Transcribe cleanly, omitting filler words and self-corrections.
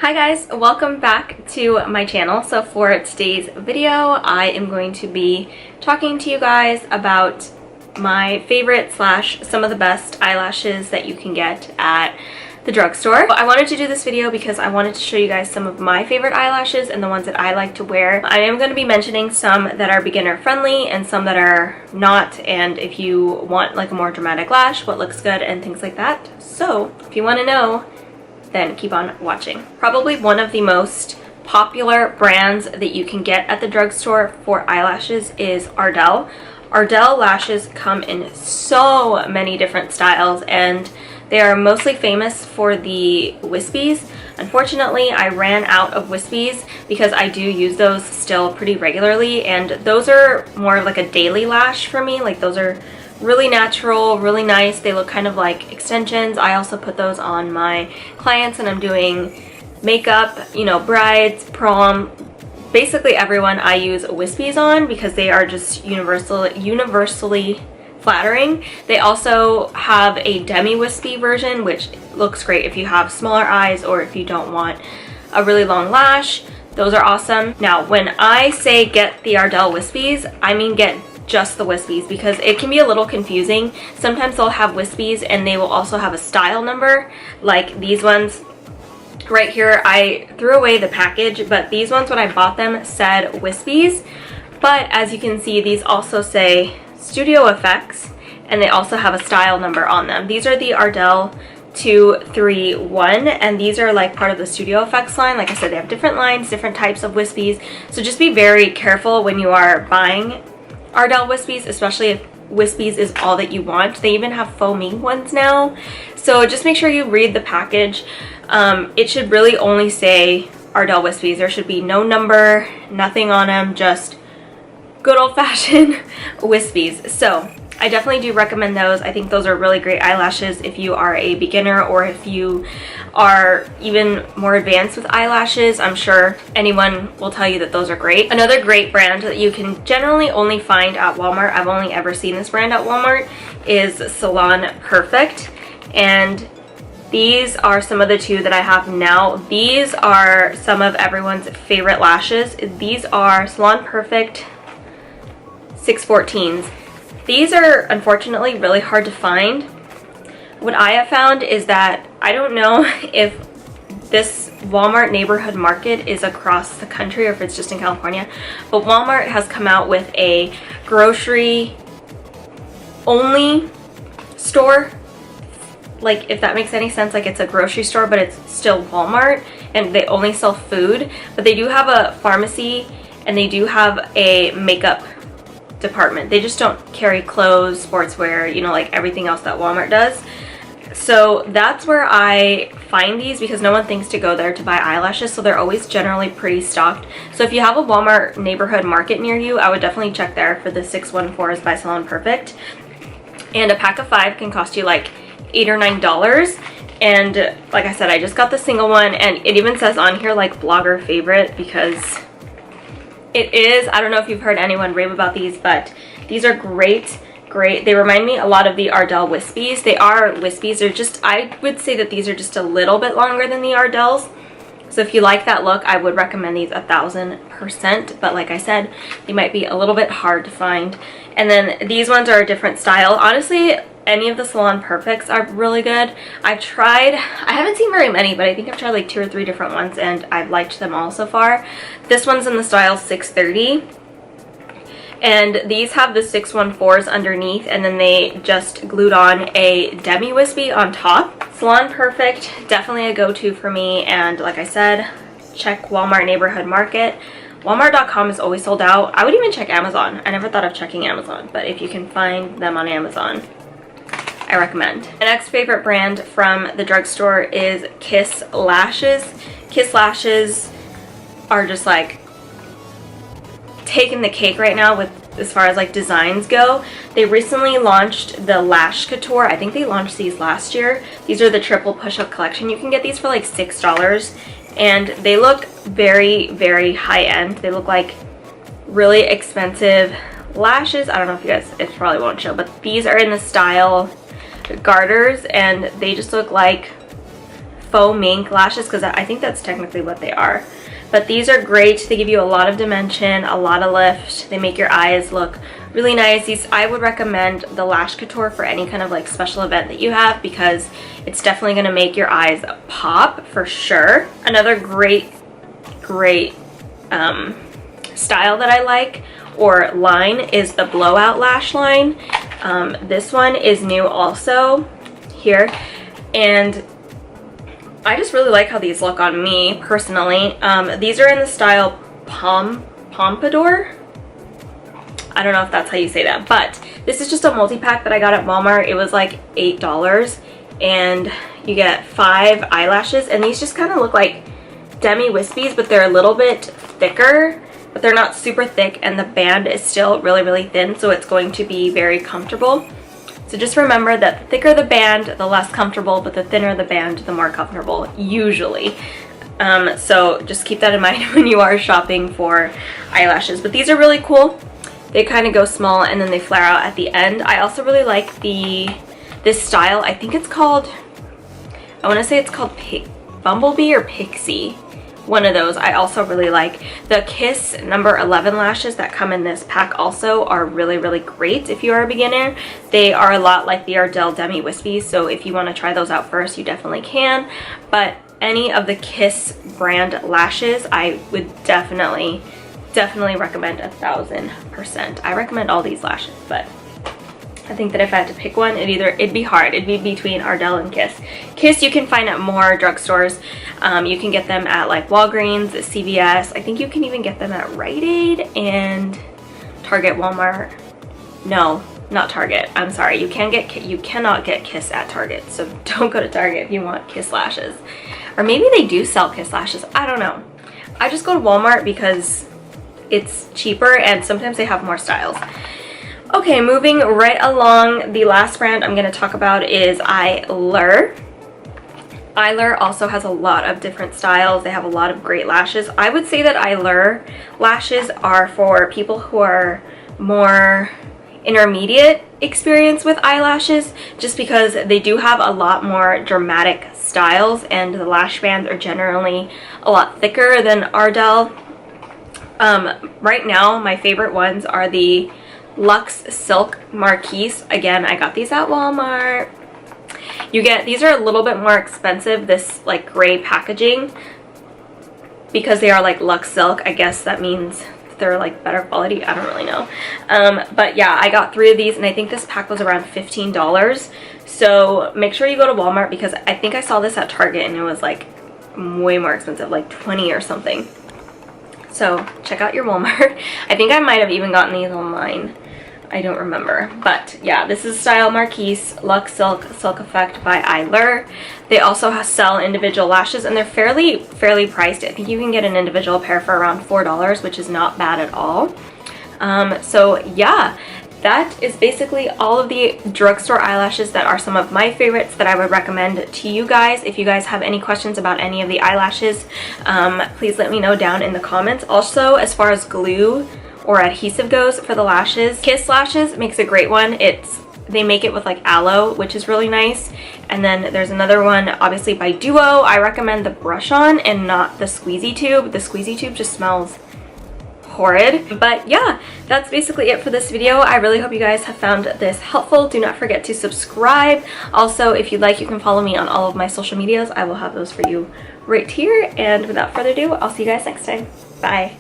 Hi guys, welcome back to my channel. So for today's video, I am going to be talking to you guys about my favorite / some of the best eyelashes that you can get at the drugstore. I wanted to do this video because I wanted to show you guys some of my favorite eyelashes and the ones that I like to wear. I am going to be mentioning some that are beginner friendly and some that are not, and if you want like a more dramatic lash, what looks good and things like that. So if you want to know, then keep on watching. Probably one of the most popular brands that you can get at the drugstore for eyelashes is Ardell. Ardell lashes come in so many different styles and they are mostly famous for the wispies. Unfortunately, I ran out of wispies because I do use those still pretty regularly, and those are more like a daily lash for me. Like, those are really natural, really nice. They look kind of like extensions. I also put those on my clients and I'm doing makeup, you know, brides, prom, basically everyone I use wispies on because they are just universally flattering. They also have a demi wispy version, which looks great if you have smaller eyes or if you don't want a really long lash. Those are awesome. Now, when I say get the Ardell wispies, I mean get just the wispies, because it can be a little confusing. Sometimes they'll have wispies and they will also have a style number, like these ones right here. I threw away the package, but these ones when I bought them said wispies, but as you can see, these also say Studio Effects and they also have a style number on them. These are the Ardell 231 and these are like part of the Studio Effects line. Like I said, they have different lines, different types of wispies, so just be very careful when you are buying Ardell wispies, especially if wispies is all that you want. They even have foamy ones now, so just make sure you read the package. It should really only say Ardell wispies. There should be no number, nothing on them, just good old-fashioned wispies. So I definitely do recommend those. I think those are really great eyelashes if you are a beginner or if you are even more advanced with eyelashes. I'm sure anyone will tell you that those are great. Another great brand that you can generally only find at Walmart, I've only ever seen this brand at Walmart, is Salon Perfect. And these are some of the two that I have now. These are some of everyone's favorite lashes. These are Salon Perfect 614s. These are unfortunately really hard to find. What I have found is that I don't know if this Walmart neighborhood market is across the country or if it's just in California, but Walmart has come out with a grocery only store. Like, if that makes any sense, like it's a grocery store but it's still Walmart and they only sell food, but they do have a pharmacy and they do have a makeup department. They just don't carry clothes, sportswear, you know, like everything else that Walmart does. So that's where I find these because no one thinks to go there to buy eyelashes, so they're always generally pretty stocked. So if you have a Walmart neighborhood market near you, I would definitely check there for the 614s by Salon Perfect. And a pack of 5 can cost you like $8 or $9. And like I said, I just got the single one and it even says on here like blogger favorite because it is. I don't know if you've heard anyone rave about these, but these are great. They remind me a lot of the Ardell wispies. They are wispies. They're just, I would say that these are just a little bit longer than the Ardells. So if you like that look, I would recommend these 1000%. But like I said, they might be a little bit hard to find. And then these ones are a different style. Honestly, any of the Salon Perfects are really good. I've tried, I haven't seen very many, but I think I've tried like 2 or 3 different ones and I've liked them all so far. This one's in the style 630. And these have the 614s underneath and then they just glued on a demi wispy on top. Salon Perfect, definitely a go-to for me, and like I said, check Walmart neighborhood market. Walmart.com is always sold out. I would even check Amazon. I never thought of checking Amazon, but if you can find them on Amazon, I recommend. My next favorite brand from the drugstore is Kiss Lashes. Kiss Lashes are just like taking the cake right now with as far as like designs go. They recently launched the Lash Couture. I think they launched these last year. These are the triple push-up collection. You can get these for like $6 and they look very, very high-end. They look like really expensive lashes. I don't know if you guys, it probably won't show, but these are in the style garters and they just look like faux mink lashes, because I think that's technically what they are. But these are great. They give you a lot of dimension, a lot of lift. They make your eyes look really nice. These, I would recommend the Lash Couture for any kind of like special event that you have, because it's definitely going to make your eyes pop for sure. Another great style that I like, or line, is the blowout lash line. This one is new also here, and I just really like how these look on me personally. These are in the style Pompadour. I don't know if that's how you say that, but this is just a multi-pack that I got at Walmart. It was like $8, and you get 5 eyelashes, and these just kind of look like demi-wispies, but they're a little bit thicker, but they're not super thick, and the band is still really thin, so it's going to be very comfortable. So just remember that the thicker the band, the less comfortable, but the thinner the band, the more comfortable, usually. So just keep that in mind when you are shopping for eyelashes. But these are really cool. They kind of go small and then they flare out at the end. I also really like this style. I think it's called, I want to say it's called Bumblebee or Pixie. One of those I also really like. The Kiss number 11 lashes that come in this pack also are really great if you are a beginner. They are a lot like the Ardell Demi Wispies, so if you want to try those out first, you definitely can. But any of the Kiss brand lashes, I would definitely recommend 1000%. I recommend all these lashes, but I think that if I had to pick one, it'd be hard. It'd be between Ardell and Kiss. Kiss you can find at more drugstores. You can get them at like Walgreens, CVS. I think you can even get them at Rite Aid and Target, Walmart. No, not Target. I'm sorry. You cannot get Kiss at Target. So don't go to Target if you want Kiss lashes. Or maybe they do sell Kiss lashes. I don't know. I just go to Walmart because it's cheaper and sometimes they have more styles. Okay, moving right along, the last brand I'm going to talk about is Eylure. Eylure also has a lot of different styles. They have a lot of great lashes. I would say that Eylure lashes are for people who are more intermediate experience with eyelashes, just because they do have a lot more dramatic styles and the lash bands are generally a lot thicker than Ardell. Right now, my favorite ones are the Luxe Silk Marquise. Again, I got these at Walmart. These are a little bit more expensive, this like gray packaging, because they are like Luxe Silk. I guess that means they're like better quality. I don't really know. But yeah, I got 3 of these and I think this pack was around $15. So make sure you go to Walmart, because I think I saw this at Target and it was like way more expensive, like 20 or something. So check out your Walmart. I think I might have even gotten these online. I don't remember. But yeah, this is style Marquise, Luxe Silk, Silk Effect by Eylure. They also sell individual lashes and they're fairly priced. I think you can get an individual pair for around $4, which is not bad at all. So yeah, that is basically all of the drugstore eyelashes that are some of my favorites that I would recommend to you guys. If you guys have any questions about any of the eyelashes, please let me know down in the comments. Also, as far as glue or adhesive goes for the lashes, Kiss Lashes makes a great one. They make it with like aloe, which is really nice. And then there's another one, obviously by Duo. I recommend the brush on and not the squeezy tube. The squeezy tube just smells horrid. But yeah, that's basically it for this video. I really hope you guys have found this helpful. Do not forget to subscribe. Also, if you'd like, you can follow me on all of my social medias. I will have those for you right here. And without further ado, I'll see you guys next time. Bye.